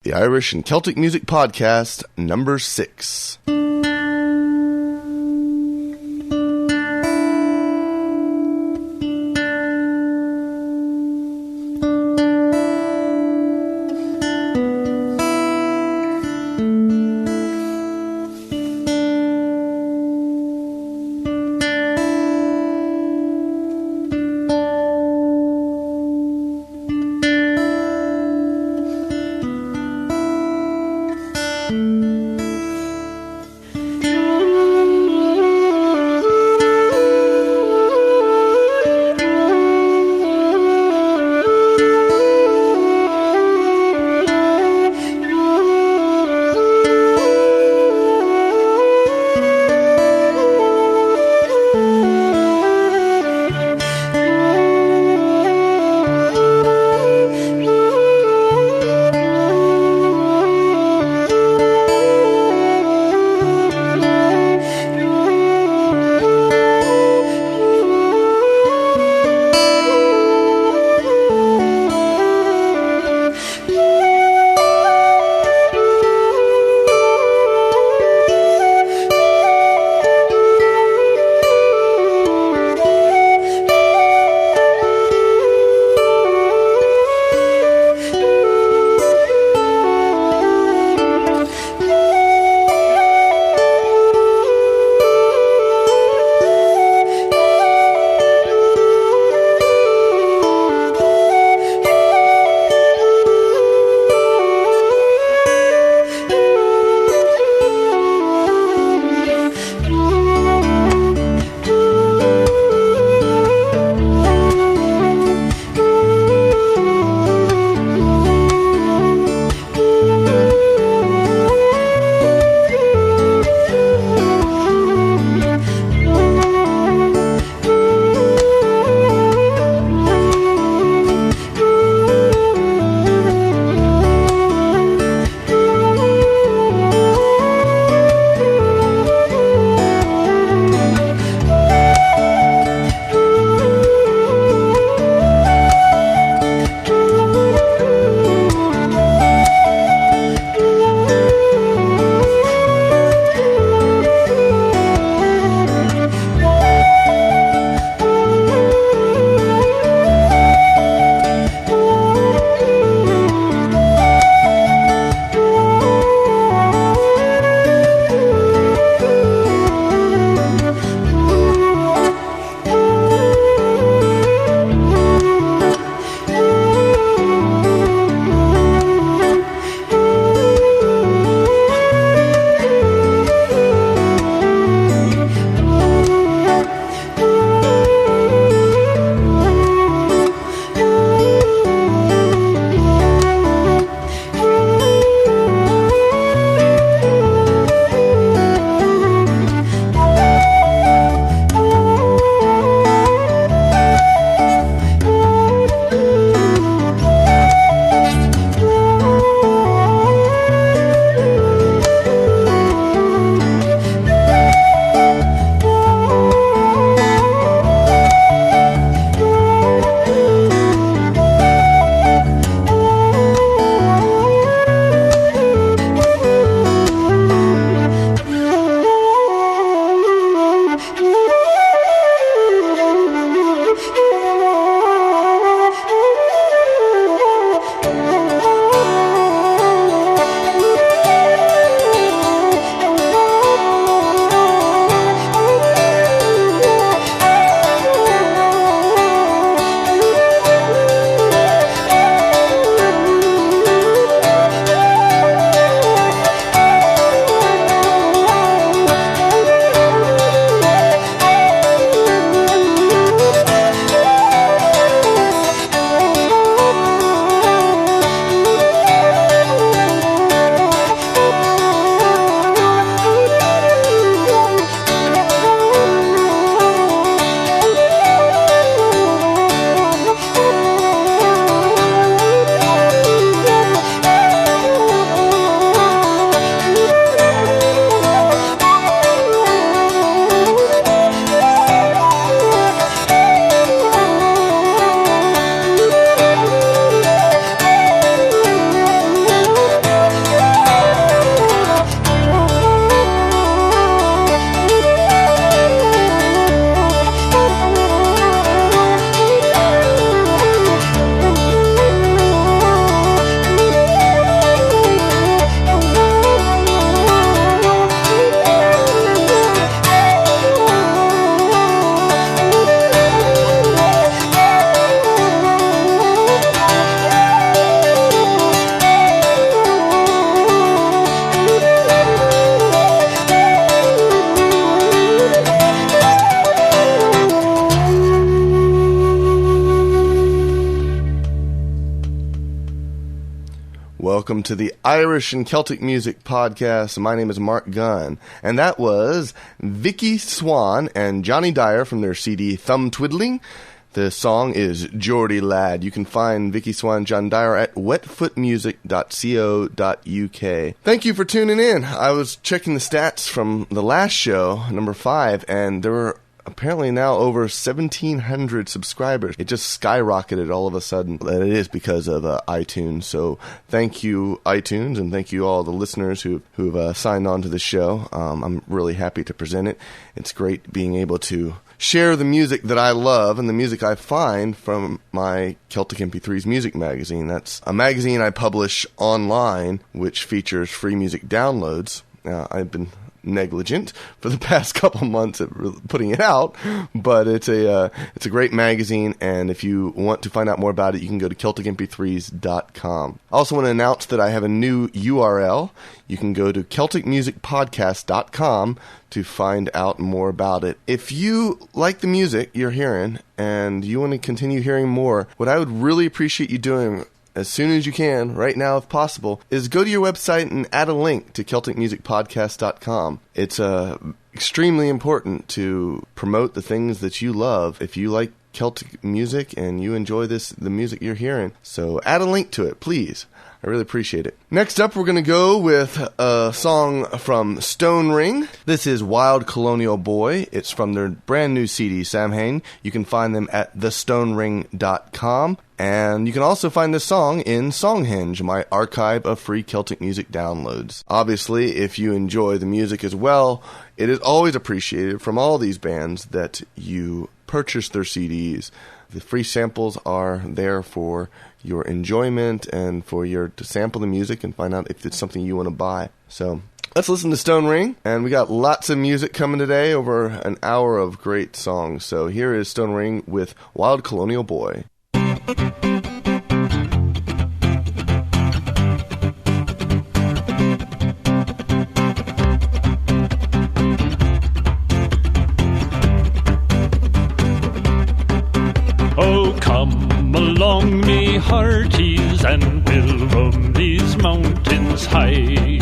The Irish and Celtic Music Podcast, number 6. Welcome to the Irish and Celtic Music Podcast. My name is Mark Gunn, and that was Vicki Swan and Jonny Dyer from their CD Thumb Twiddling. The song is Georgie Lad. You can find Vicki Swan and John Dyer at wetfootmusic.co.uk. Thank you for tuning in. I was checking the stats from the last show, number 5, and there were apparently now over 1,700 subscribers. It just skyrocketed all of a sudden. And it is because of iTunes. So thank you, iTunes, and thank you all the listeners who've signed on to the show. I'm really happy to present it. It's great being able to share the music that I love and the music I find from my Celtic MP3s music magazine. That's a magazine I publish online, which features free music downloads. I've been negligent for the past couple months at putting it out, but it's a great magazine, and if you want to find out more about it, you can go to CelticMP3s.com. I also want to announce that I have a new URL. You can go to CelticMusicPodcast.com to find out more about it. If you like the music you're hearing and you want to continue hearing more, what I would really appreciate you doing as soon as you can, right now if possible, is go to your website and add a link to CelticMusicPodcast.com. It's extremely important to promote the things that you love if you like Celtic music and you enjoy the music you're hearing. So add a link to it, please. I really appreciate it. Next up, we're going to go with a song from StoneRing. This is Wild Colonial Boy. It's from their brand new CD, Samhain. You can find them at thestonering.com. And you can also find this song in Songhenge, my archive of free Celtic music downloads. Obviously, if you enjoy the music as well, it is always appreciated from all these bands that you purchase their CDs. The free samples are there for your enjoyment and for to sample the music and find out if it's something you want to buy. So let's listen to StoneRing, and we got lots of music coming today, over an hour of great songs. So here is StoneRing with Wild Colonial Boy. Oh, come along, me hearties, and we'll roam these mountains high.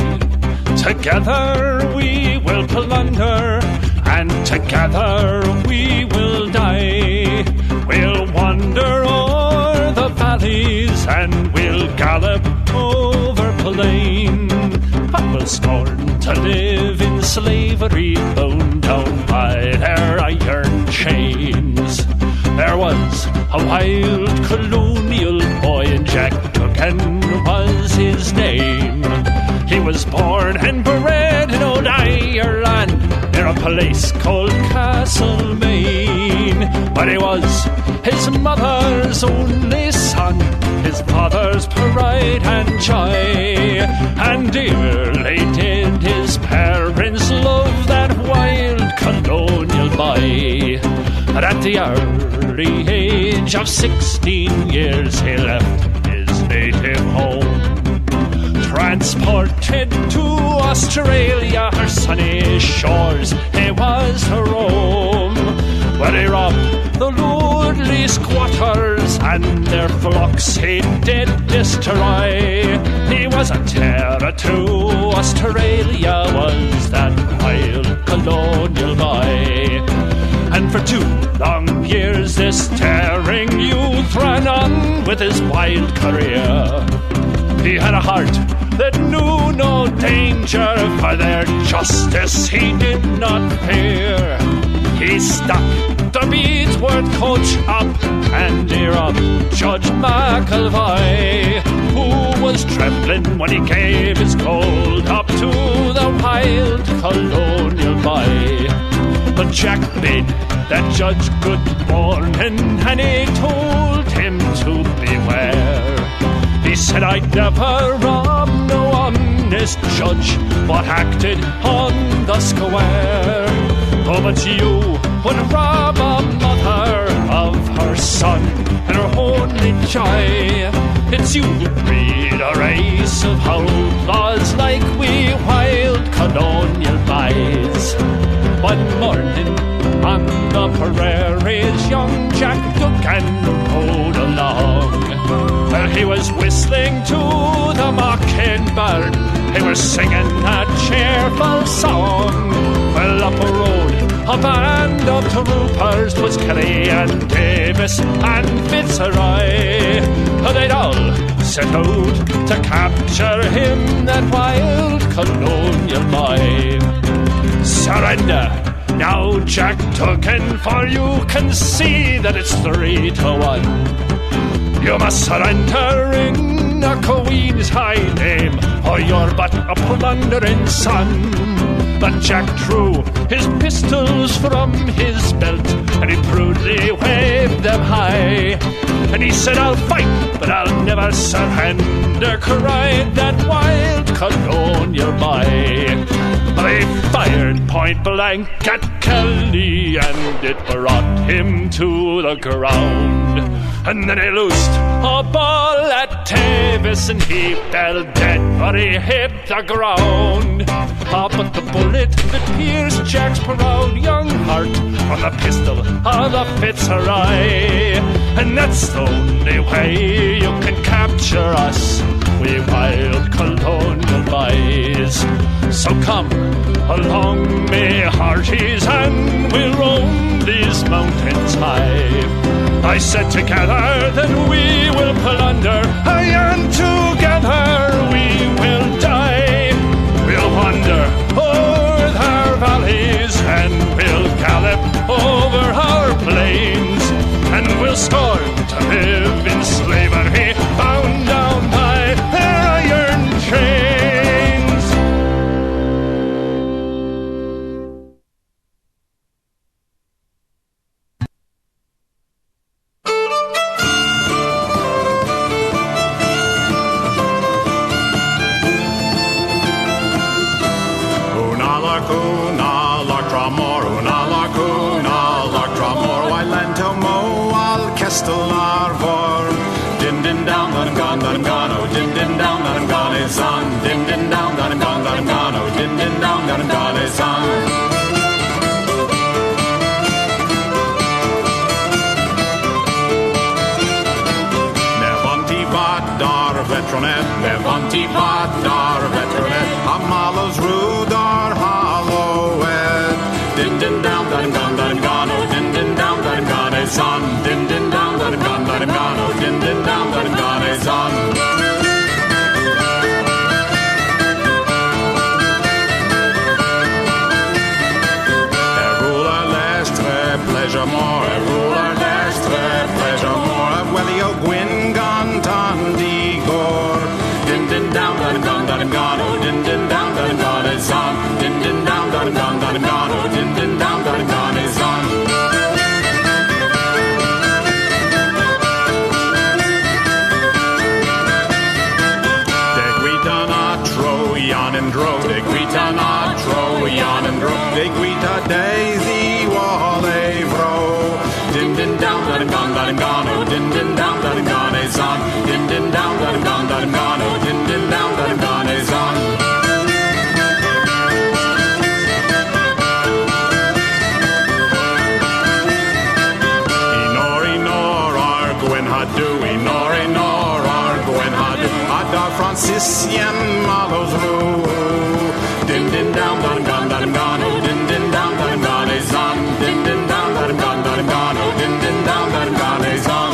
Together we will plunder, and together we will die. We'll wander o'er the valleys, and we'll gallop over plain. But we'll scorn to live in slavery, bound down by their iron chains. There was a wild colonial boy, and Jack Duggan was his name. He was born and bred in old Ireland, near a place called Castlemaine. But he was his mother's only son, his father's pride and joy. And dearly did his parents love that wild colonial boy. But at the early age of 16 years, he left his native home. Transported to Australia, her sunny shores, he was to roam, where he robbed the lordly squatters, and their flocks he did destroy. He was a terror to Australia, was that wild colonial boy. And for 2 long years this tearing youth ran on with his wild career. He had a heart that knew no danger, for their justice he did not fear. He stopped the Beadsworth coach up, and he robbed Judge McElvoy, who was trembling when he gave his gold up to the wild colonial boy. But Jack bid that judge good morning, and he told him to beware. He said, I'd never rob no honest judge, but acted on the square. Oh, but you would rob a mother of her son and her only joy. It's you who breed a race of outlaws like we wild colonial boys. One morning on the prairies, young Jack Duggan rode along. Well, he was whistling to the Moch were singing a cheerful song. Well, up a road, a band of troopers, 'twas Kelly and Davis and Fitzroy. They'd all set out to capture him, that wild colonial boy. Surrender now, Jack Tuggan, for you can see that it's 3-1. You must surrender in a Queen's high name, or you're but a plundering son. But Jack drew his pistols from his belt, and he proudly waved them high. And he said, I'll fight, but I'll never surrender, cried that wild colonial boy. They fired point blank at Kelly, and it brought him to the ground. And then he loosed a ball at Tavis, and he fell dead, but he hit the ground. But the bullet that pierced Jack's proud young heart on the pistol of the Fitzroy. And that's the only way you can capture us, we wild colonial boys. So come along, me hearties, and we'll roam these mountains high. I said together that we will plunder, and together we will die. We'll wander o'er our valleys, and we'll gallop over our plains, and we'll scorn to live in slavery, bound down by their iron chains. Din din down, that I'm gone, oh, din din down, that I'm gone, it's on. Din din down, that I'm gone, oh, din din down, that I'm gone, it's on. Nevanti vadar vetronet, nevanti vadar vetronet, amalos rudar hollowed. Din din down, that I'm gone, oh, din din down, that I'm gone, it's on. Din din down, that I'm gone, oh, din din down, that I'm gone, it's on. Pleasure more, a ruler lestre, pleasure more, a welly o gwyn gone tondi gore. Din din down, that I'm gone, oh, din din down, that I'm gone, it's on. Din din down, that I'm gone, oh, din din down, that I'm gone, it's on. De guita na Trojan and dro, de guita na Trojan and dro, de guita daisy wallay vro. Din din down, that I'm gone, oh, din din down, that I'm gone, it's on. Din din down, that I'm gone, oh, din din down, that I'm gone, it's on. Inor, Argwen Hadu, Inor, Argwen Hadu, Adar Franciscian Malos Ru. Din din down, that I'm gone, oh, din din down, that I'm gone, it's on. Din din down, that I'm gone, oh, din din down, that I'm gone, it's on.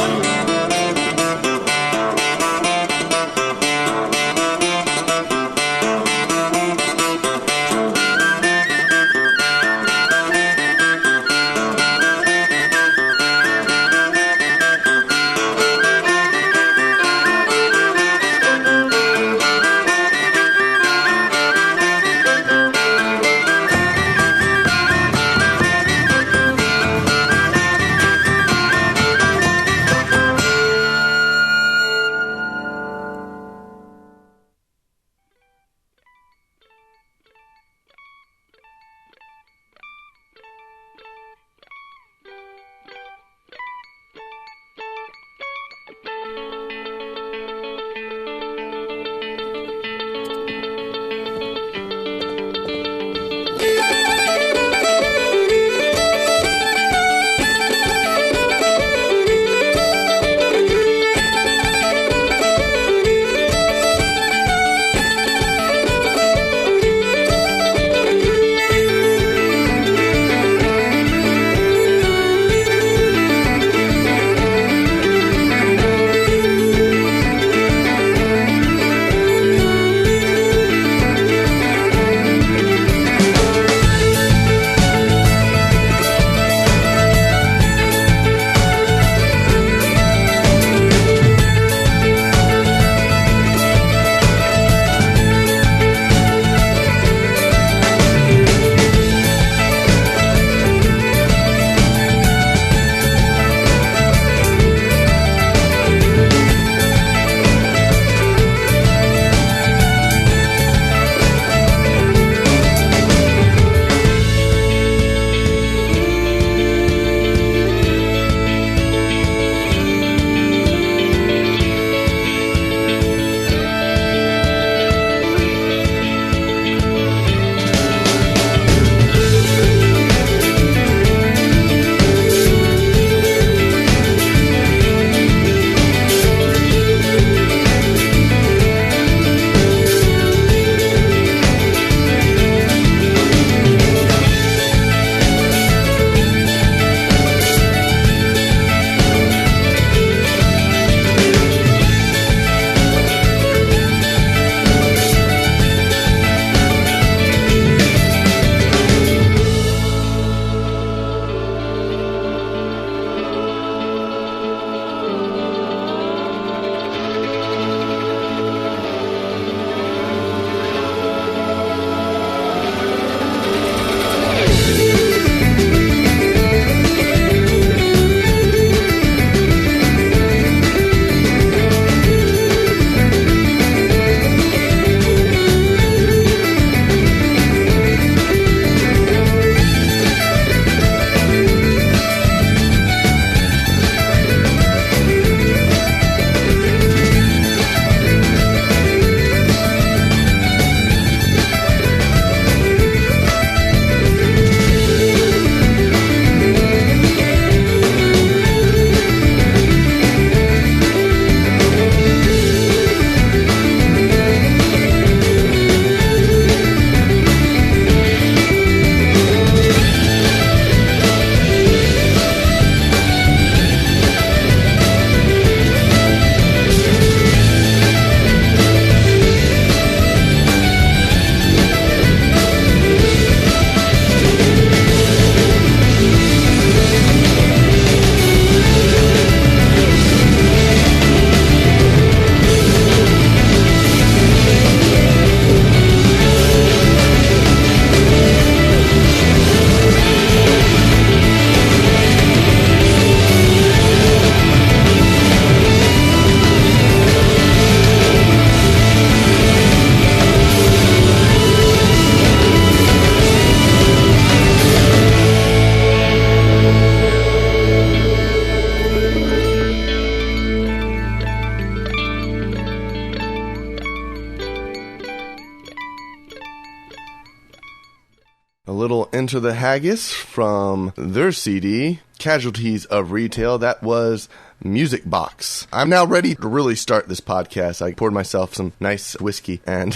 A little Enter the Haggis from their CD, Casualties of Retail. That was Music Box. I'm now ready to really start this podcast. I poured myself some nice whiskey, and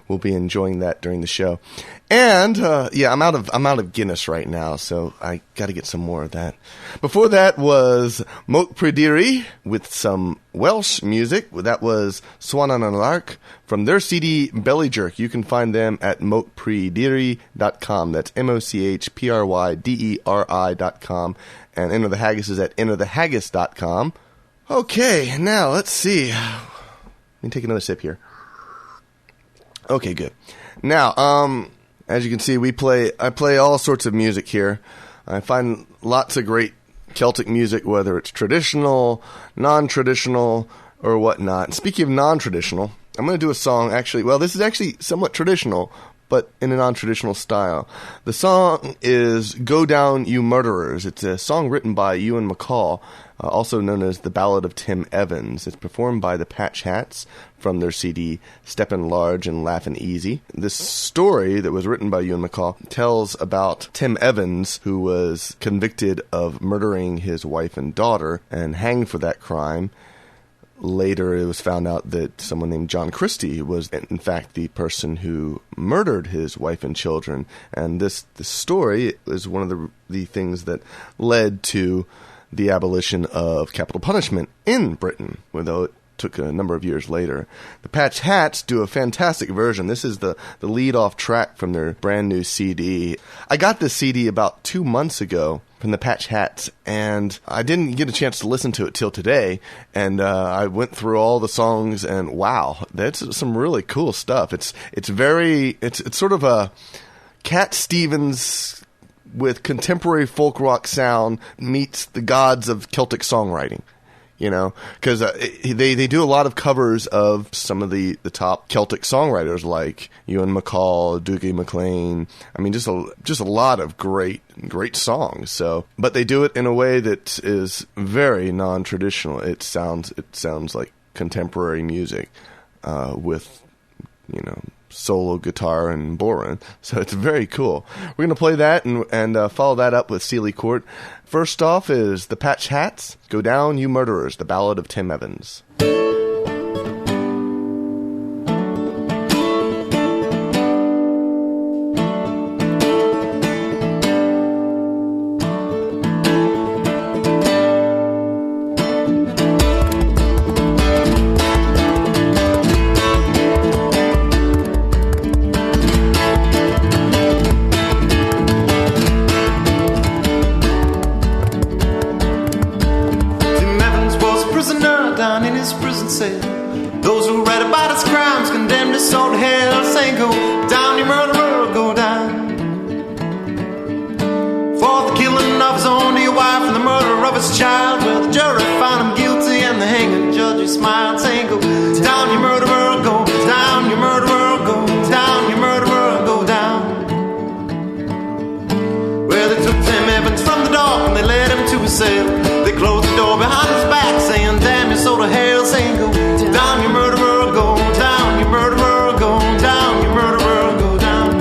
we'll be enjoying that during the show. And I'm out of Guinness right now, so I got to get some more of that. Before that was Moch Pryderi with some Welsh music. That was Swan-An Alarch from their CD Belly Jerk. You can find them at mochpryderi.com. That's MOCHPRYDERI.com. And Enter the Haggis is at enterthehaggis.com. Okay, now let's see. Let me take another sip here. Okay, good. Now, as you can see, I play all sorts of music here. I find lots of great Celtic music, whether it's traditional, non-traditional, or whatnot. Speaking of non-traditional, I'm going to do a song, this is actually somewhat traditional, but in a non-traditional style. The song is Go Down, You Murderers. It's a song written by Ewan MacColl, also known as the Ballad of Tim Evans. It's performed by the Patch Hats from their CD Steppin' Large and Laughlin Easy. This story that was written by Ewan MacColl tells about Tim Evans, who was convicted of murdering his wife and daughter and hanged for that crime. Later, it was found out that someone named John Christie was, in fact, the person who murdered his wife and children. And this story is one of the things that led to the abolition of capital punishment in Britain, although it took a number of years later. The Patch Hats do a fantastic version. This is the lead-off track from their brand new CD. I got this CD about 2 months ago from the Patch Hats, and I didn't get a chance to listen to it till today, and I went through all the songs, and wow, that's some really cool stuff. It's sort of a Cat Stevens with contemporary folk rock sound meets the gods of Celtic songwriting. You know, because they do a lot of covers of some of the top Celtic songwriters like Ewan MacColl, Dougie MacLean. I mean, just a lot of great songs. So, but they do it in a way that is very non-traditional. It sounds like contemporary music with, solo guitar and boron. So it's very cool. We're going to play that and follow that up with Seelie Court. First off is the Patch Hats, Go Down, You Murderers, the Ballad of Tim Evans. Those who read about his crimes condemned his soul to hell, saying, go down, you murderer, go down. For the killing of his own dear wife and the murder of his child, well, the jury found him guilty and the hanging judge he smiled, saying, go down, you murderer, go down, you murderer, go down, you murderer, go down. Well, they took Tim Evans from the dock and they led him to his cell. They closed the door behind his back, saying, damn your soul to hell, saying, go down, you murderer, go down, you murderer, go down, you murderer, go down.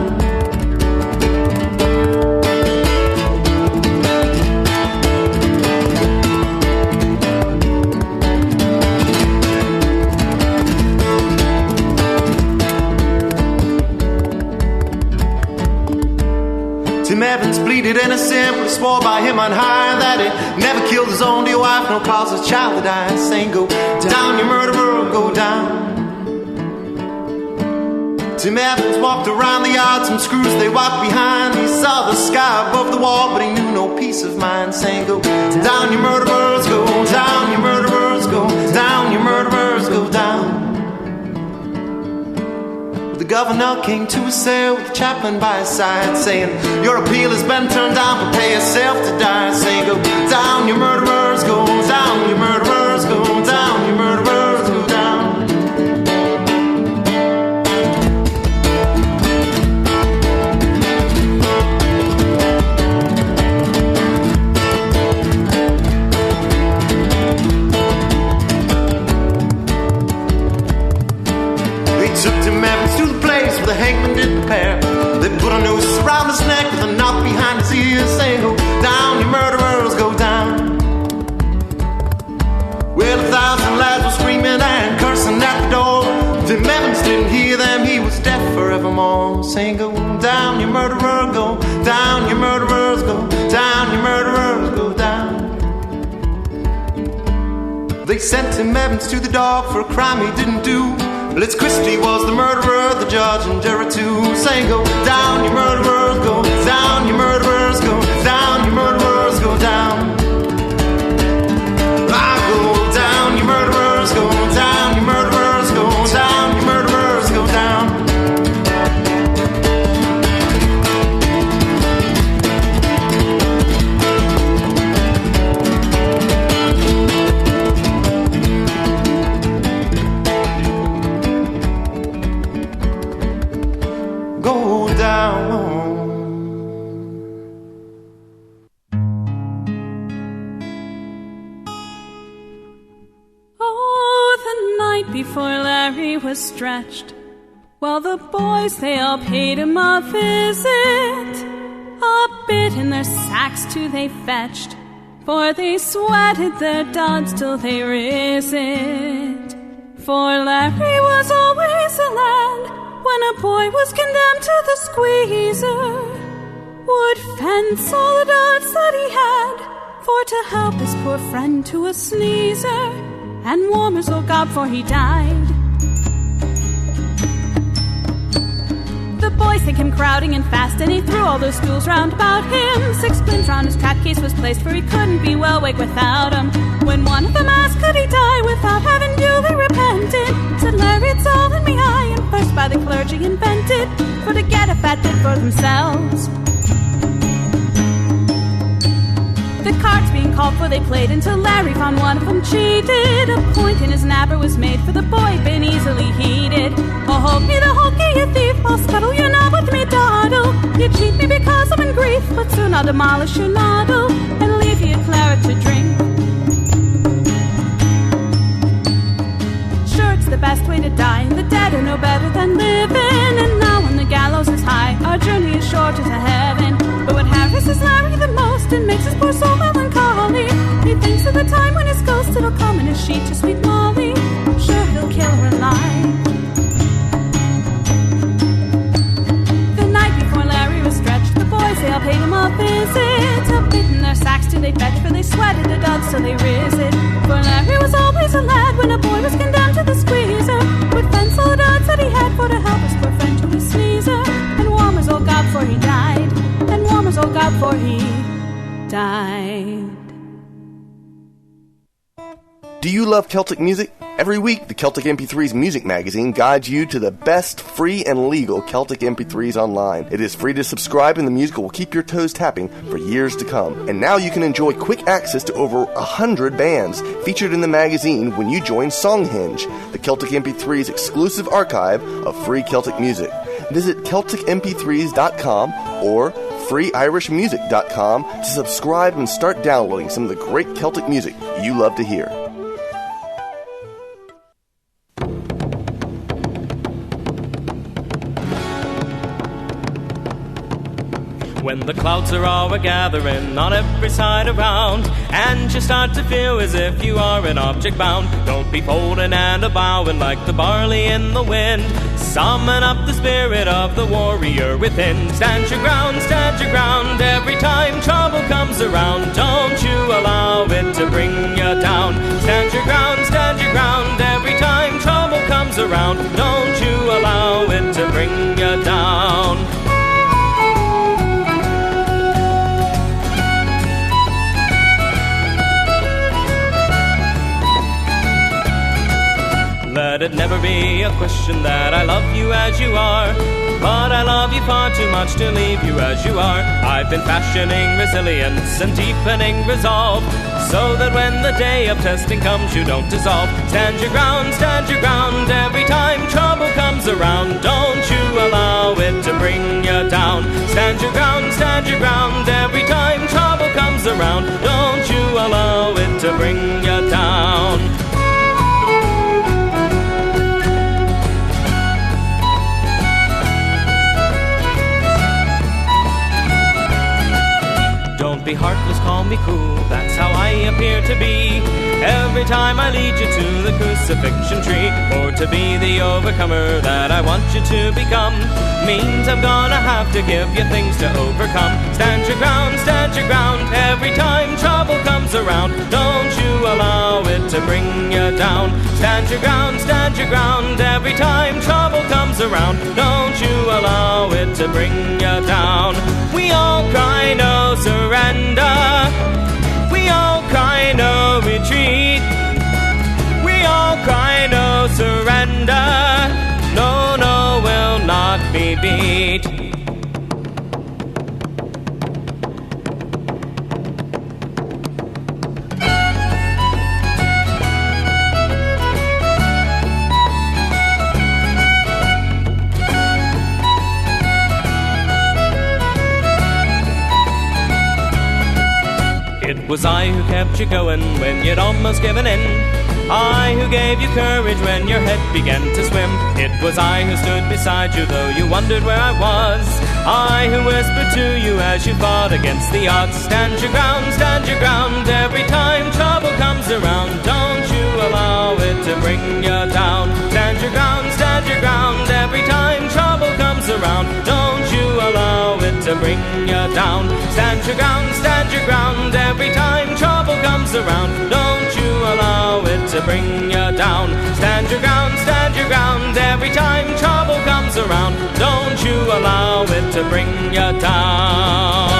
Tim Evans pleaded innocent, but swore by him on high that he never killed his own dear wife, nor caused his child to die, saying, go down, you murderer, go down. Tim Evans walked around the yard, some screws they walked behind. He saw the sky above the wall, but he knew no peace of mind, saying, go down, you murderers, go down, you murderers, go down, you murderers, go down. The governor came to his cell with the chaplain by his side, saying, your appeal has been turned down, prepare yourself to die, saying, go down, you murderers, go down, you murderers, go down, you murderers, go down. took Tim Evans to the place where the hangman did prepare. They put a noose around his neck with a knot behind his ears, saying, go down, you murderers, go down. Well, 1,000 lads were screaming and cursing at the door. Tim Evans didn't hear them, he was deaf forevermore, saying, go down, you murderer, go down, you murderers, go down, you murderers, go down. They sent Tim Evans to the dog for a crime he didn't do. Let's Christie was the murderer, the judge and jury too, saying, go down, you murderers, go down, you murderers, go down, you murderers, go down. I go down, you murderers, go down, you murderers, go down, you murderers, go down. Go down. Oh, the night before Larry was stretched, while the boys, they all paid him a visit. A bit in their sacks too they fetched, for they sweated their duds till they riz it. For Larry was always a lad, when a boy was condemned to the squeezer, would fence all the duds that he had, for to help his poor friend to a sneezer, and warmers oh God, for he died. The boys think him crowding and fast, and he threw all those stools round about him. 6 splints round his trap case was placed, for he couldn't be well waked without 'em. When one of them asked could he die without having duly repented, said Larry, it's all in me eye, and first by the clergy invented, for to get a fat bit for themselves. The cards being called for they played, until Larry found one of them cheated. A point in his nabber was made, for the boy been easily heated. Oh, hold me the hokey, you thief, I'll scuttle your knob with me doddle. You cheat me because I'm in grief, but soon I'll demolish your noddle, and leave you a claret to drink. Sure, it's the best way to die, and the dead are no better than living. And now when the gallows is high, our journey is short to heaven. But what harasses Larry the most, and makes his poor soul melancholy, he thinks of the time when his ghost it'll come in his sheet to sweet Molly. Sure, he'll kill her alive. The night before Larry was stretched, the boys they all paid him a visit. A bit in their sacks did they fetch, for they sweated the duds so they riz it. For Larry was always a lad, when a boy was condemned to the squeezer, would fence all the duds that he had, for to help his poor friend to a sneezer, and warmers oh God, for he died, and warmers oh God, for he died. Do you love Celtic music? Every week, the Celtic MP3's music magazine guides you to the best free and legal Celtic MP3s online. It is free to subscribe, and the music will keep your toes tapping for years to come. And now you can enjoy quick access to over 100 bands featured in the magazine when you join Songhinge, the Celtic MP3's exclusive archive of free Celtic music. Visit CelticMP3s.com or FreeIrishMusic.com to subscribe and start downloading some of the great Celtic music you love to hear. When the clouds are all a-gathering on every side around, and you start to feel as if you are an object bound, don't be folding and a-bowing like the barley in the wind. Summon up the spirit of the warrior within. Stand your ground every time trouble comes around. Don't you allow it to bring you down. Stand your ground every time trouble comes around. Don't you allow it to bring you down. Let it never be a question that I love you as you are, but I love you far too much to leave you as you are. I've been fashioning resilience and deepening resolve, so that when the day of testing comes you don't dissolve. Stand your ground every time trouble comes around. Don't you allow it to bring you down. Stand your ground every time trouble comes around. Don't you allow it to bring you down. call me cruel, that's how I appear to be. Every time I lead you to the crucifixion tree, for to be the overcomer that I want you to become means I'm gonna have to give you things to overcome. Stand your ground every time trouble comes around. Don't you allow it to bring you down. Stand your ground every time trouble comes around. Don't you allow it to bring you down. We all cry no surrender. We all cry no retreat. We all cry no surrender. No, no, will not be beat. It was I who kept you going when you'd almost given in. I who gave you courage when your head began to swim. It was I who stood beside you though you wondered where I was. I who whispered to you as you fought against the odds. Stand your ground every time trouble comes around. Don't you allow it to bring you down. Stand your ground every time trouble comes around. Don't you allow it to bring you down. Stand your ground every time trouble comes around. Don't you allow it to bring you down. Stand your ground every time trouble comes around. Don't you allow it to bring you down.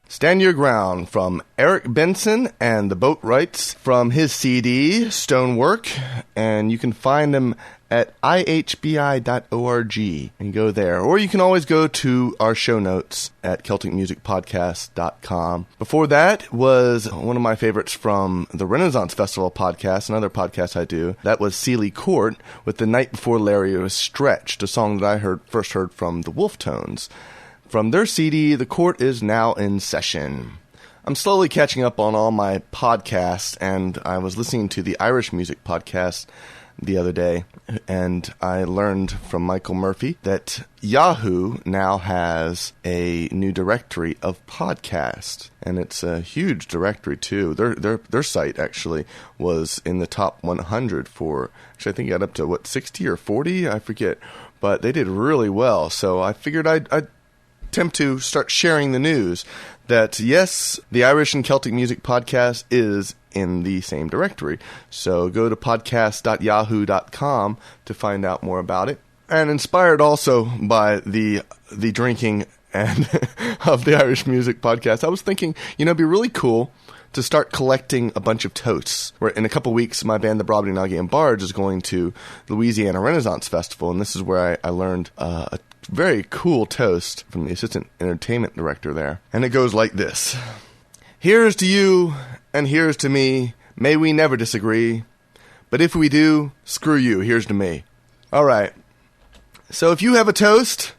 Stand Your Ground from Eric Benson and the Boatrights from his CD, StoneWork, and you can find them at ihbi.org and go there. Or you can always go to our show notes at CelticMusicPodcast.com. Before that was one of my favorites from the Renaissance Festival podcast, another podcast I do. That was Seelie Court with The Night Before Larry Was Stretched, a song that I first heard from the Wolf Tones. From their CD, The Court is Now in Session. I'm slowly catching up on all my podcasts, and I was listening to the Irish Music podcast the other day, and I learned from Michael Murphy that Yahoo now has a new directory of podcasts, and it's a huge directory too. Their site actually was in the top 100 for, actually I think it got up to 60 or 40, I forget, but they did really well. So I figured I'd attempt to start sharing the news that yes, the Irish and Celtic Music Podcast is in the same directory. So go to podcast.yahoo.com to find out more about it. And inspired also by the drinking and of the Irish Music Podcast, I was thinking, it'd be really cool to start collecting a bunch of toasts. Where in a couple weeks, my band, the Brobdingnagian Bards, is going to Louisiana Renaissance Festival, and this is where I learned a very cool toast from the assistant entertainment director there. And it goes like this. Here's to you, and here's to me. May we never disagree. But if we do, screw you. Here's to me. All right. So if you have a toast,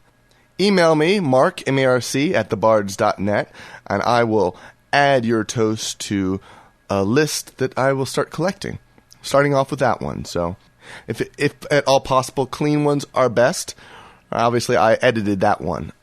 email me, Mark, M-A-R-C, at thebards.net, and I will add your toast to a list that I will start collecting, starting off with that one. So if at all possible, clean ones are best. Obviously, I edited that one.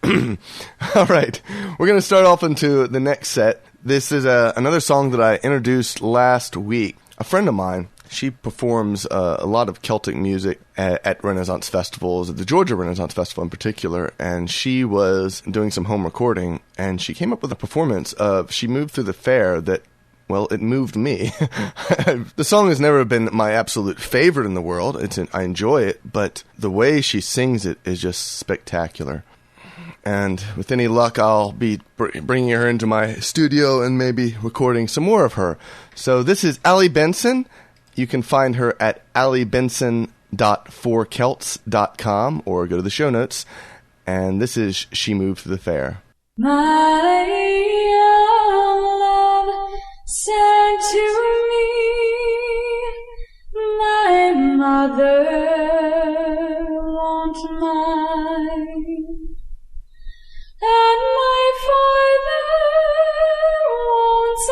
All right. We're going to start off into the next set. This is another song that I introduced last week. A friend of mine, she performs a lot of Celtic music at Renaissance festivals, at the Georgia Renaissance Festival in particular, and she was doing some home recording, and she came up with a performance of She Moved Through the Faire that, well, it moved me. The song has never been my absolute favorite in the world. I enjoy it, but the way she sings it is just spectacular. And with any luck, I'll be bringing her into my studio and maybe recording some more of her. So this is Allie Benson. You can find her at alliebenson.forcelts.com or go to the show notes. And this is She Moved Through the Faire. My young love sang to me, my mother won't mind, and my father won't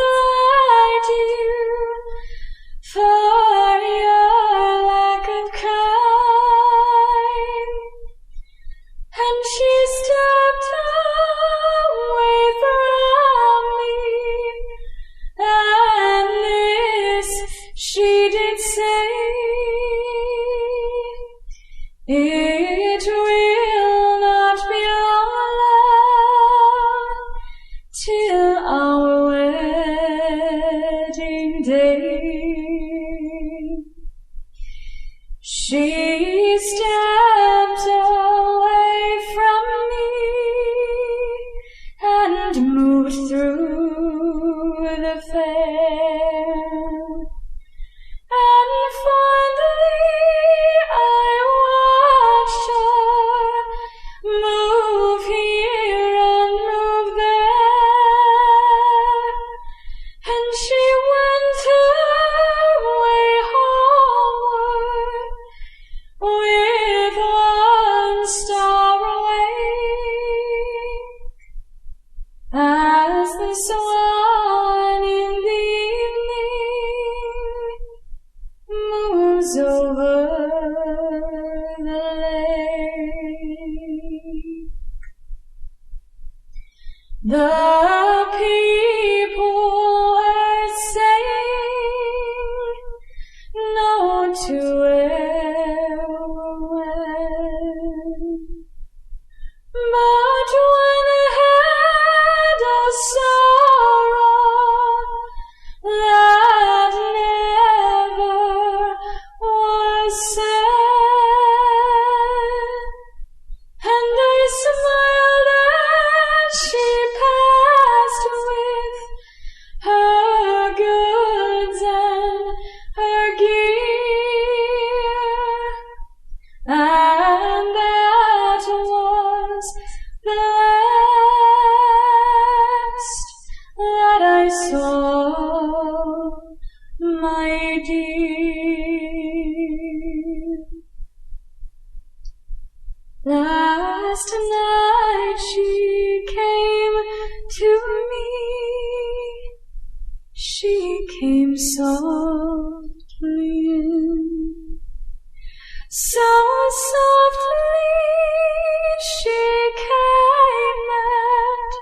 as the swan in the evening moves over the lake. The people are saying no to everyone, but when had a sorrow that never was sad, and I smiled as she passed with her goods and her gear, and that was the last that I saw, my dear. Last night she came to me, she came softly in, so softly she came and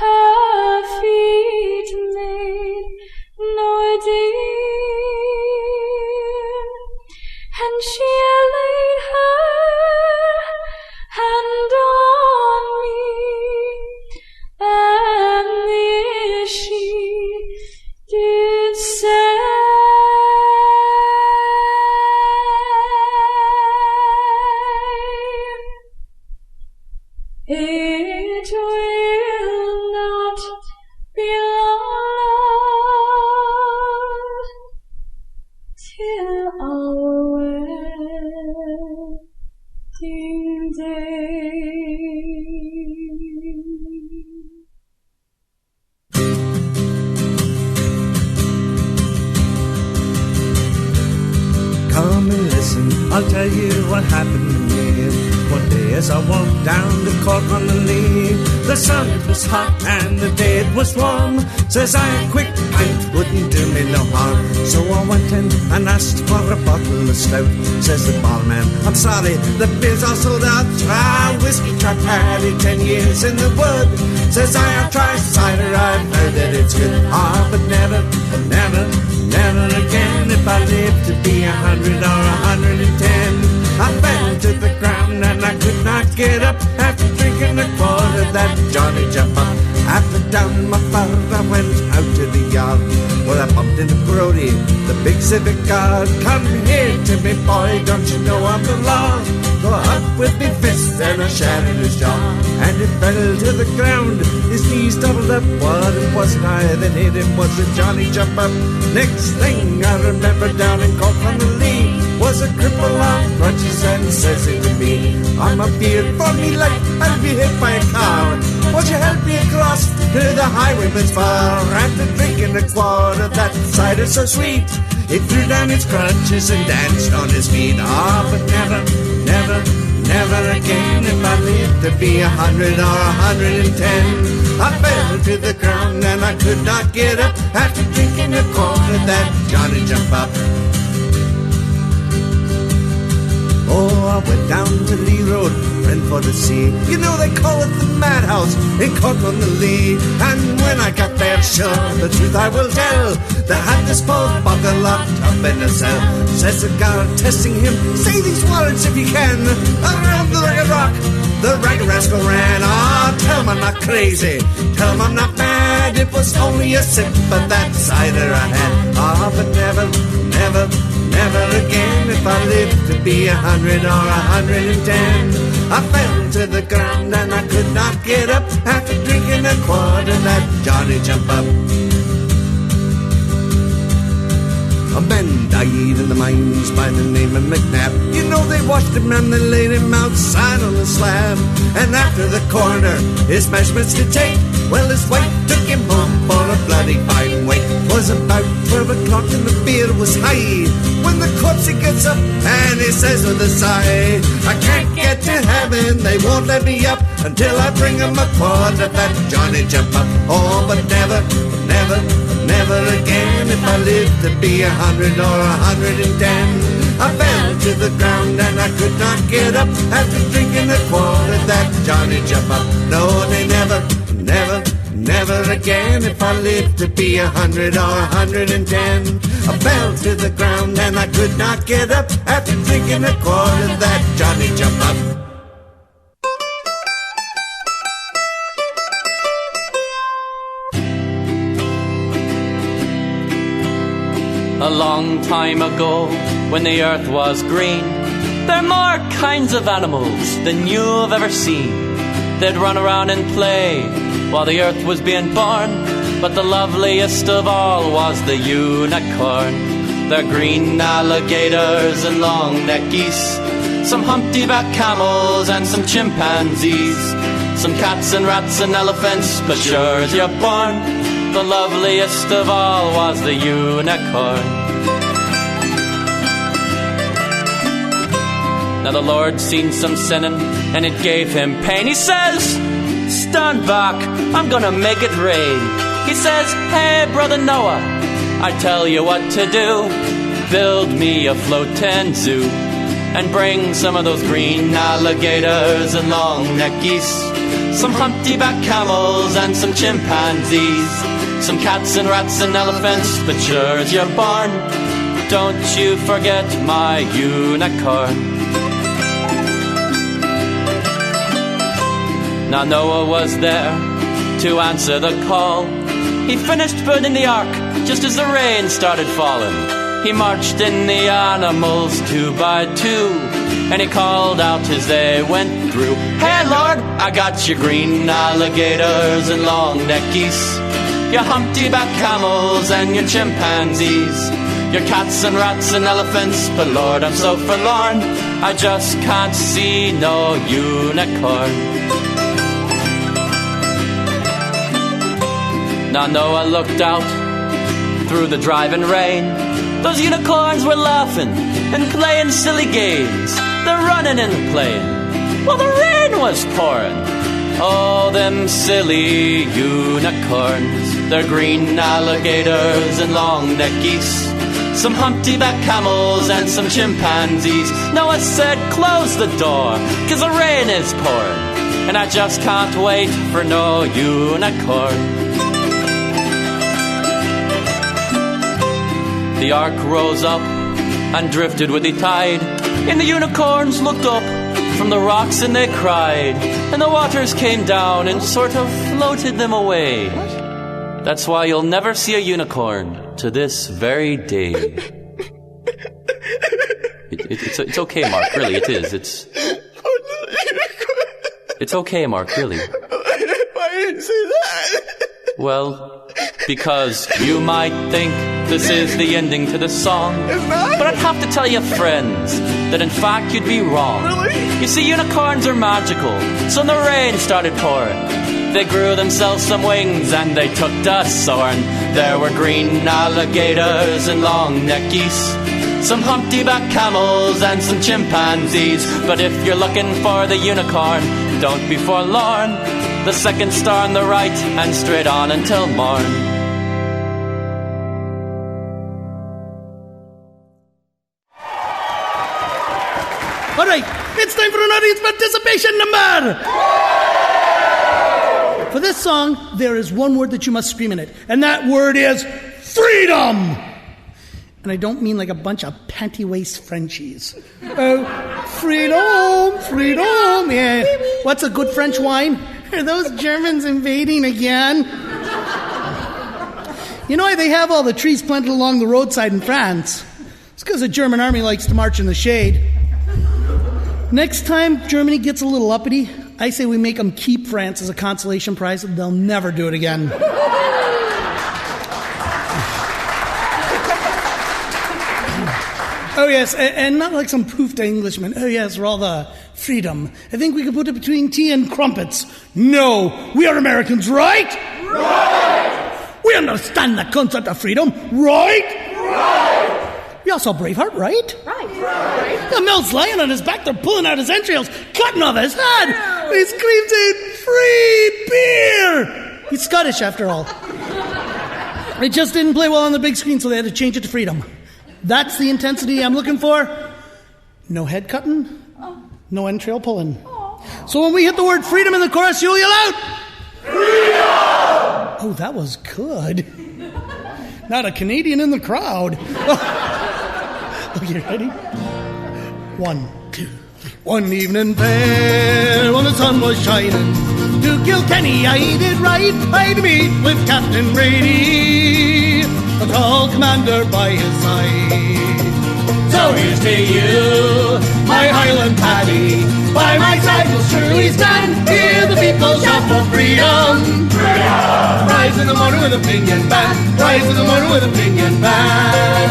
her feet made no din, and she laid her hand on me, and this she did say, it will not be long till our wedding day. Come and listen, I'll tell you what happened to me. One day as I walked down the Court&nbsp, the sun it was hot and the day it was warm. Says I, a quick pint wouldn't do me no harm. So I went in and asked for a bottle of stout. Says the barman, I'm sorry, the beer's all sold out. Try whiskey, try paddy, 10 years in the wood. Says I, I've tried cider, I've heard that it's good. Ah, but never again. If I live to be 100 or 110. I fell to the ground and I could not get up after drinking a quart of that Johnny Jump Up. After down my fur I went out to the yard, where I bumped into Brody, the big civic guard. Come here to me, boy, don't you know I'm the law? Go up with me fist and I shattered his jaw, and he fell to the ground, his knees doubled up. What it wasn't I that hit him, was a Johnny Jump Up. Next thing I remember down in Court&nbsp was a cripple on crutches, and says he to me, I'm a beard for me life, I'll be hit by a car. Won't you help me across to the highwayman's bar? After drinking a quart of that cider so sweet, he threw down his crutches and danced on his feet. Ah, but never again. If I live to be 100 or 110. I fell to the ground and I could not get up after drinking a quart of that Johnny Jump Up. Oh, I went down to Lee Road, friend for the sea. You know they call it the madhouse in Court&nbsp. And when I got there, sure, the truth I will tell. They had this poor bugger locked up in a cell. Says the guard testing him, say these words if you can. Around the ragged rock, the ragged rascal ran. Ah, tell him I'm not crazy, tell him I'm not mad. It was only a sip of that cider I had. Ah, but never again. If I live to be 100 or 110. I fell to the ground and I could not get up after drinking a quart of that Johnny Jump Up. A man died in the mines by the name of McNabb. You know they washed him and they laid him outside on the slab. And after the coroner his measurements to take, well, his wife took him home for a bloody fine wake. 'Twas about 12 o'clock and the beer was high when the corpse he gets up and he says with a sigh, I can't get to heaven cabin. They won't let me up until I bring them a quart of that Johnny Jump Up. Oh, but never, never, never again, if I live to be 100 or 110. I fell to the ground and I could not get up after drinking a quart of that Johnny Jump Up. No, they never, never, never again, if I live to be 100 or 110. I fell to the ground and I could not get up after drinking a quart of that Johnny Jump Up. A long time ago, when the earth was green, there are more kinds of animals than you've ever seen. They'd run around and play while the earth was being born, but the loveliest of all was the unicorn. They're green alligators and long-necked geese, some humpty-back camels and some chimpanzees, some cats and rats and elephants, but sure as you're born, the loveliest of all was the unicorn. Now the Lord seen some sinning, and it gave him pain. He says, stand back, I'm gonna make it rain. He says, hey brother Noah, I tell you what to do. Build me a floating zoo, and bring some of those green alligators and long-necked geese, some humpty-back camels and some chimpanzees, some cats and rats and elephants, but sure as you're born, don't you forget my unicorn. Now Noah was there to answer the call. He finished building the ark just as the rain started falling. He marched in the animals 2 by 2, and he called out as they went through, hey Lord, I got your green alligators and long-necked geese, your humpty-back camels and your chimpanzees, your cats and rats and elephants, but Lord, I'm so forlorn, I just can't see no unicorn. Now Noah looked out through the driving rain. Those unicorns were laughing and playing silly games. They're running and playing while the rain was pouring. Oh, them silly unicorns. They're green alligators and long-necked geese, some humpty-back camels and some chimpanzees. Noah said, close the door, 'cause the rain is pouring, and I just can't wait for no unicorn. The ark rose up and drifted with the tide, and the unicorns looked up from the rocks and they cried, and the waters came down and sort of floated them away. That's why you'll never see a unicorn to this very day. It's okay, Mark, really, it is. It's okay, Mark, really. Why didn't you say that? Well, because you might think this is the ending to the song, but I'd have to tell you, friends, that in fact you'd be wrong. Really? You see, unicorns are magical, so when the rain started pouring, they grew themselves some wings and they took to soaring. There were green alligators and long-necked geese, some humpty-back camels and some chimpanzees. But if you're looking for the unicorn, don't be forlorn. The second star on the right and straight on until morn. All right, it's time for an audience participation number. For this song, there is one word that you must scream in it, and that word is freedom. And I don't mean like a bunch of panty-waist Frenchies. Oh, freedom, freedom, yeah. What's a good French wine? Are those Germans invading again? You know why they have all the trees planted along the roadside in France? It's because the German army likes to march in the shade. Next time Germany gets a little uppity, I say we make them keep France as a consolation prize, and they'll never do it again. Oh, yes, and not like some poofed Englishman. Oh, yes, rather freedom. I think we could put it between tea and crumpets. No, we are Americans, right? Right! We understand the concept of freedom, right? Right! We all saw Braveheart, right? Right. The Milt's lying on his back. They're pulling out his entrails, cutting off his head. He screams out, "Free beer!" He's Scottish, after all. It just didn't play well on the big screen, so they had to change it to Freedom. That's the intensity I'm looking for. No head cutting, no entrail pulling. So when we hit the word freedom in the chorus, you'll yell out, "Freedom!" Oh, that was good. Not a Canadian in the crowd. Okay, ready? 1, 2, 3. One evening fair, when the sun was shining, to Kilkenny I did ride. I'd meet with Captain Brady, a tall commander by his side. So here's to you, my Highland Paddy. By my side will surely stand. Hear the people shout for freedom. Freedom! Rise in the morning with a pinion band. Rise in the morning with a pinion band.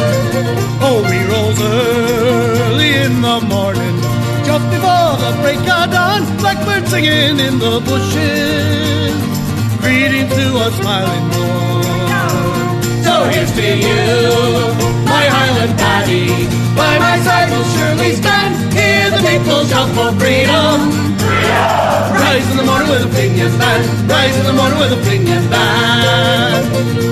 Oh, we rose early in the morning, just before the break of dawn. Blackbird singing in the bushes, greeting to a smiling dawn. So here's to you, my Highland Paddy. By my side will surely stand. Hear the people shout for freedom. Freedom! Rise in the morning with a pinion band. Rise in the morning with a pinion band.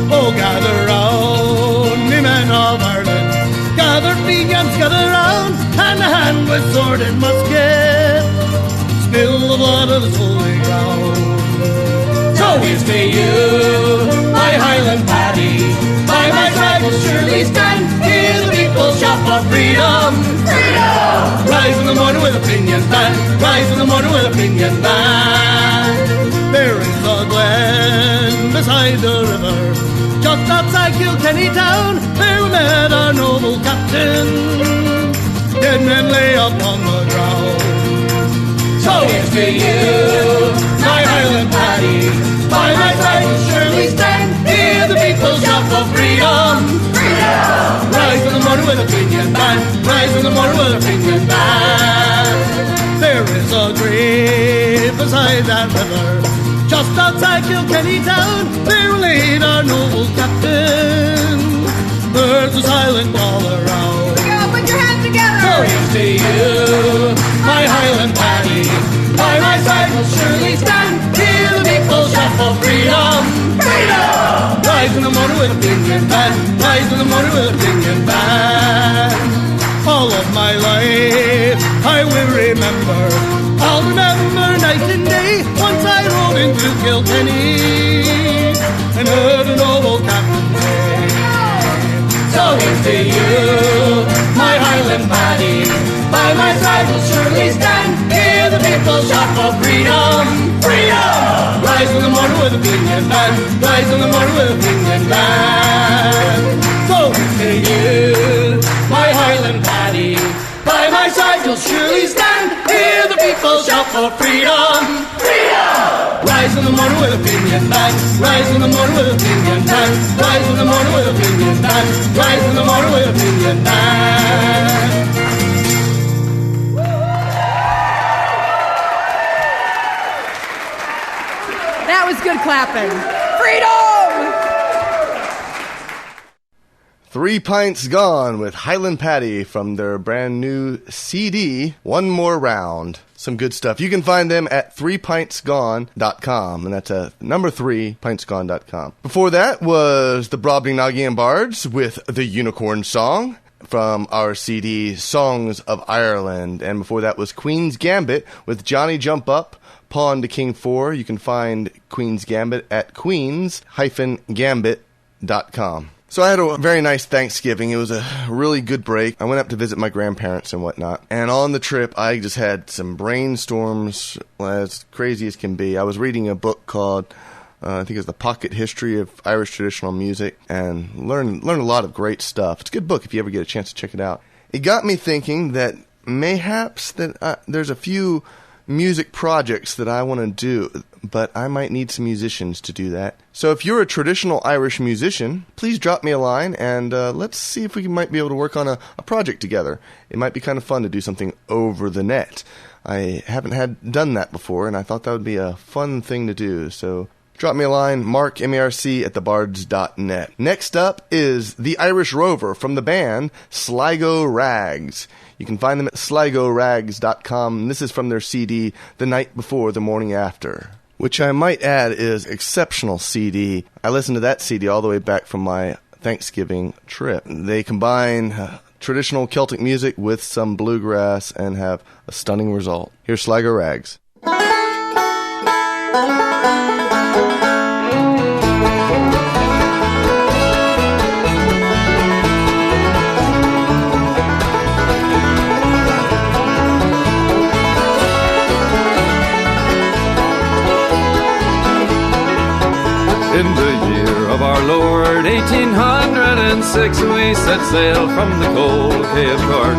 Oh, gather round, me men of Ireland. Gather pinions, gather round, hand to hand with sword and musket. Spill the blood of this holy ground. So here's to you, my Highland Paddy. By my side will surely stand. Hear the people shout for freedom. Freedom! Rise in the morning with a pinion band. Rise in the morning with a pinion band. There is a glen beside the river, just outside Kilkenny town. There we met our noble captain. Dead men lay upon the ground. So here's to you, my Highland Paddy. By my side will surely stand. Hear the people shout for freedom. Freedom! Rise in the morning with a pinion band. Rise in the morning with a pinion band. There is a grave beside that river, just outside Kilkenny town. There laid our noble captain. Birds are silent all around. Put your hands together. So here's to you, my Highland Paddy. By my side will surely stand. Hear the people shout for freedom. Freedom! Rise in the morning with a pinion band. Rise in the morning with a pinion band. All of my life I will remember. I'll remember night and day. Once I rode into Kilkenny and heard a noble captain say, so here's to you, my Highland Paddy. By my side will surely stand. Hear the people shout for freedom. Freedom! Rise in the morning with a pinion band. Rise in the morning with a pinion band. So here's to you, my Highland Paddy. By my side you'll surely stand. Hear the people shout for freedom. Freedom! Rise in the morning with a pinion band. Rise in the morning with a pinion band. Rise in the morning with a pinion band. Rise in the morning with a pinion band. That was good clapping. Freedom! 3 Pints Gone with Highland Paddy from their brand new CD, One More Round. Some good stuff. You can find them at 3pintsgone.com, and that's number 3, pintsgone.com. Before that was the Brobdingnagian Bards with the Unicorn Song from our CD, Songs of Ireland. And before that was Queen's Gambit with Johnny Jump Up, Pawn to King 4. You can find Queen's Gambit at queens-gambit.com. So I had a very nice Thanksgiving. It was a really good break. I went up to visit my grandparents and whatnot. And on the trip, I just had some brainstorms as crazy as can be. I was reading a book called, I think it's The Pocket History of Irish Traditional Music, and learned a lot of great stuff. It's a good book if you ever get a chance to check it out. It got me thinking that mayhaps that there's a few music projects that I want to do, but I might need some musicians to do that. So if you're a traditional Irish musician, please drop me a line, and let's see if we might be able to work on a project together. It might be kind of fun to do something over the net. I haven't done that before, and I thought that would be a fun thing to do. So Drop me a line, Mark, M-A-R-C, at thebards.net. Next up is The Irish Rover from the band Sligo Rags. You can find them at sligorags.com. This is from their CD, The Night Before the Morning After, which I might add is exceptional CD. I listened to that CD all the way back from my Thanksgiving trip. They combine traditional Celtic music with some bluegrass and have a stunning result. Here's Sligo Rags. In the year of our Lord, 1806, we set sail from the cold Quay of Cork.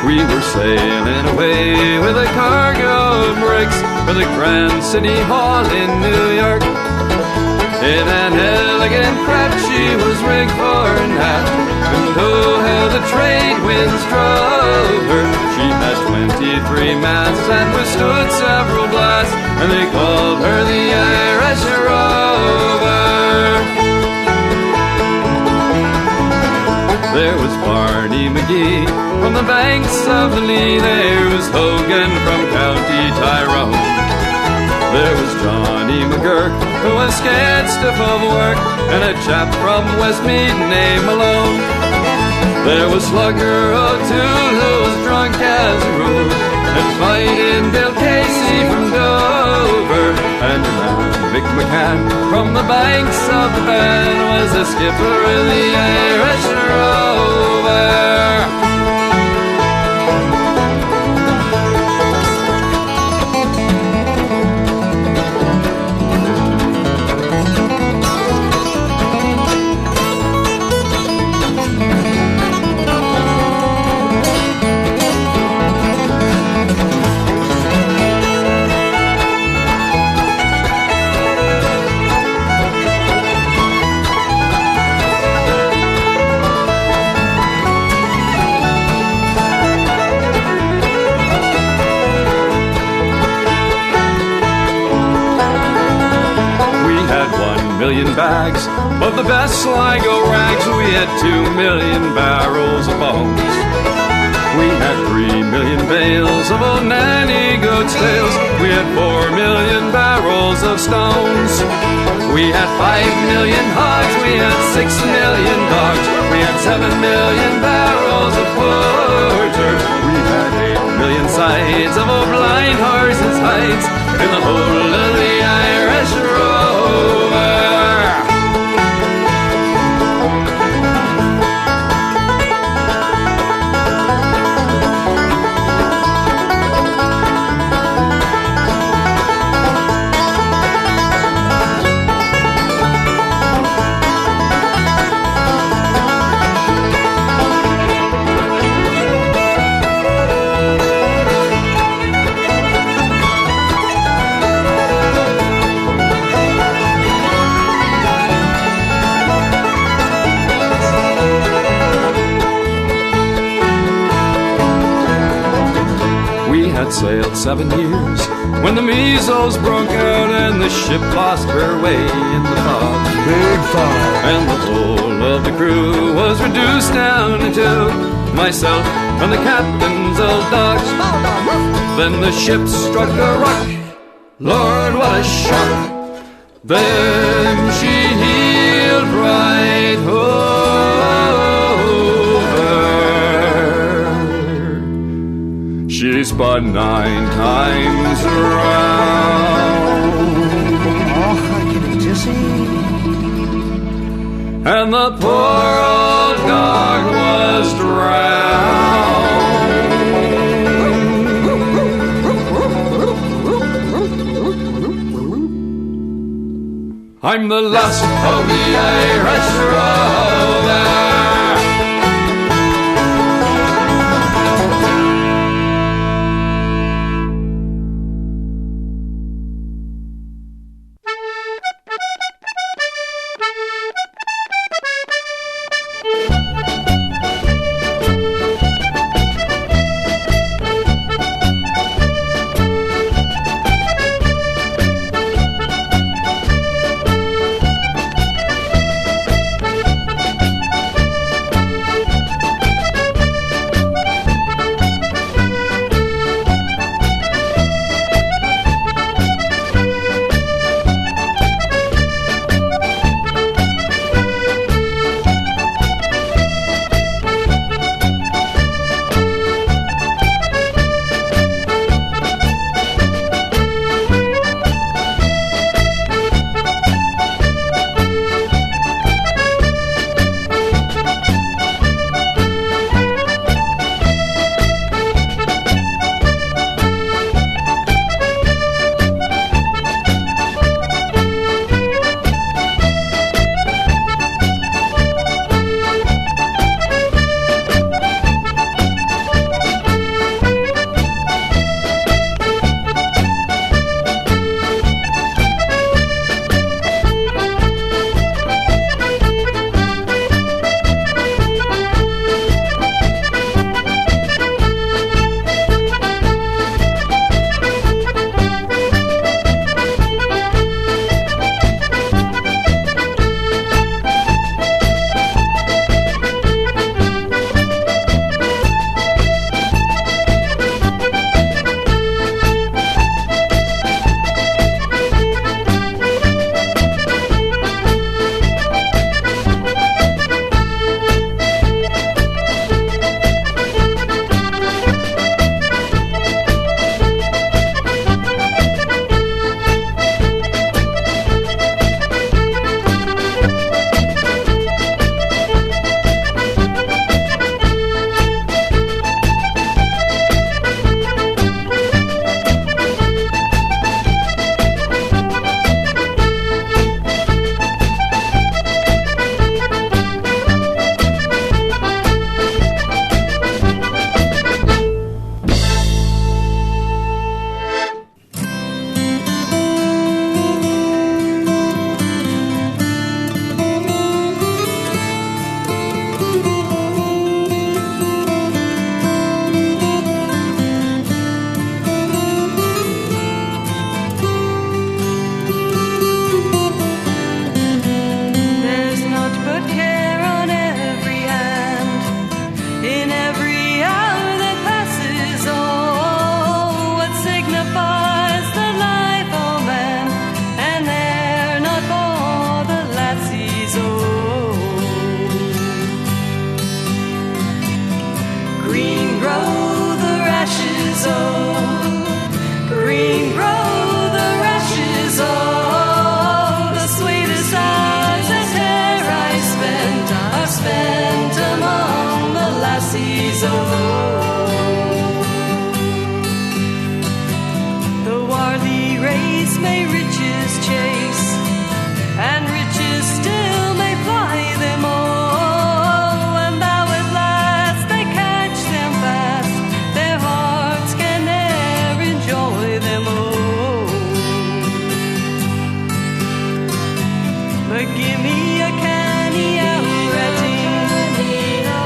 We were sailing away with a cargo of bricks for the Grand City Hall in New York. In an elegant craft she was rigged for an hat, and oh how the trade winds drove her. She had 23 masts and withstood several blasts, and they called her the Irish Rover. There was Barney McGee from the banks of the Lee. There was Hogan from County Tyrone. There was Johnny McGurk, who was scared stiff of work, and a chap from Westmeath named Malone. There was Slugger O'Toole, who was drunk as a rule, and fighting Bill Casey from Dover. And your man Vic McCann from the banks of the Bann was the skipper of the Irish Rover. Bags of the best Sligo rags. We had 2 million barrels of bones. We had 3 million bales of old nanny goat's tails. We had 4 million barrels of stones. We had 5 million hogs. We had 6 million dogs. We had 7 million barrels of porter. We had 8 million sides of old blind horses' hides in the whole of the Irish Rover. Sailed 7 years when the measles broke out and the ship lost her way in the fog. Big fog. And the whole of the crew was reduced down to 2, myself and the captain's old dogs. Then the ship struck a rock. Lord, what a shock. Then she heeled right over. She spun 9 times around. Oh, I get it, Jesse. And the poor old dog was drowned. I'm the last of the Irish Rover. race may riches chase, and riches still may fly them all, and thou at last they catch them fast, their hearts can ne'er enjoy them all. But give me a canny outretting,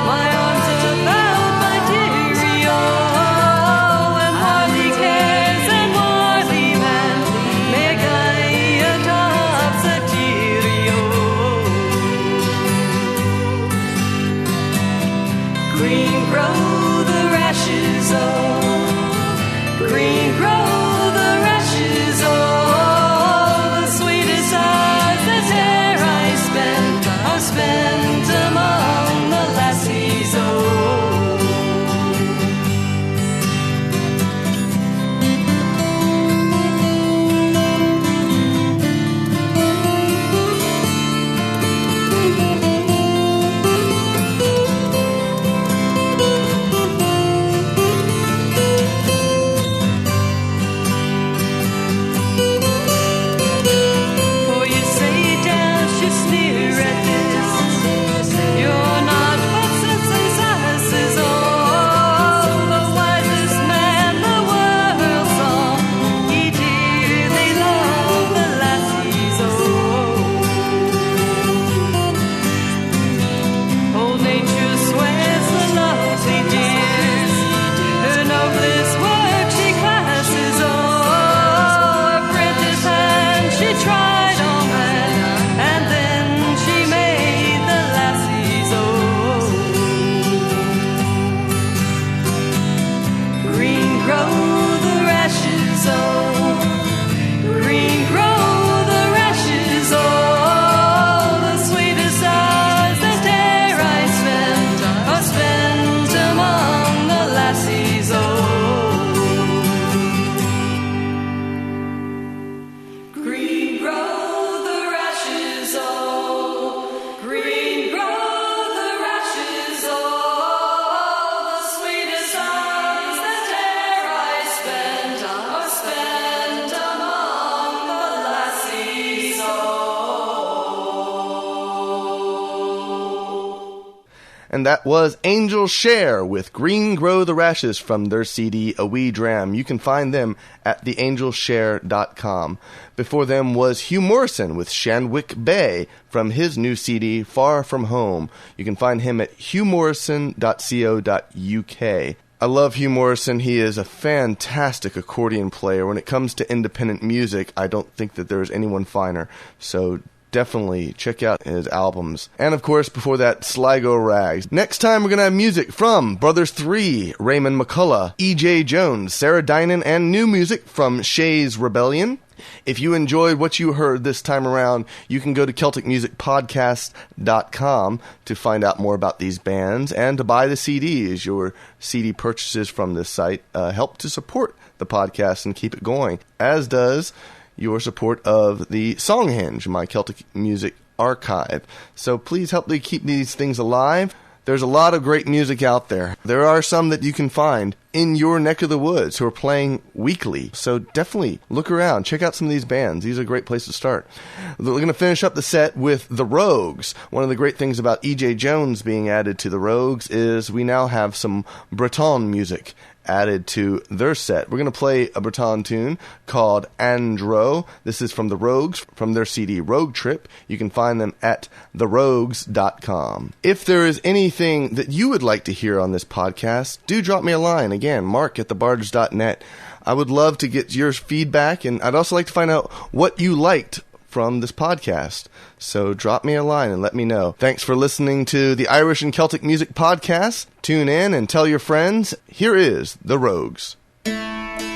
my arms about my dearie, oh, and warly cares and warly man may guide atop the dearie, oh. Green grow the rashes, oh, green grow the rashes, oh, the sweetest hours that e'er I spent are spent among the lassies, oh. For you say dash, you sneer at this, you're not but sense and sighs, oh, the wisest man the world saw, he dearly loved the lassies, oh. Old nature swears the lovely dears, her noblest work she classes, oh, apprentice hand she tried on man, and then she made the lassies, oh. Green grow the rashes, oh, green grow the rashes, oh, the sweetest hours that e'er I spent are spent among the lassies, oh. Green grow the rashes, oh, green grow the rashes, oh, the sweetest hours that e'er I spent are spent among the lassies, oh. And that was Angel Share with Green Grow the Rashes from their CD A Wee Dram. You can find them at theangelshare.com. Before them was Hugh Morrison with Shanwick Bay from his new CD Far From Home. You can find him at hughmorrison.co.uk. I love Hugh Morrison. He is a fantastic accordion player. When it comes to independent music, I don't think that there's anyone finer. So definitely check out his albums. And of course, before that, Sligo Rags. Next time, we're going to have music from Brothers 3, Raymond McCullough, E.J. Jones, Sarah Dinan, and new music from Shay's Rebellion. If you enjoyed what you heard this time around, you can go to CelticMusicPodcast.com to find out more about these bands and to buy the CDs. Your CD purchases from this site help to support the podcast and keep it going, as does your support of the Songhenge, my Celtic music archive. So please help me keep these things alive. There's a lot of great music out there. There are some that you can find in your neck of the woods who are playing weekly. So definitely look around. Check out some of these bands. These are a great place to start. We're going to finish up the set with The Rogues. One of the great things about E.J. Jones being added to The Rogues is we now have some Breton music added to their set. We're going to play a Breton tune called Andro. This is from The Rogues, from their CD Rogue Trip. You can find them at therogues.com. If there is anything that you would like to hear on this podcast, do drop me a line. Again, mark@thebards.net. I would love to get your feedback, and I'd also like to find out what you liked from this podcast. So drop me a line and let me know. Thanks for listening to the Irish and Celtic Music Podcast. Tune in and tell your friends. Here is The Rogues. Green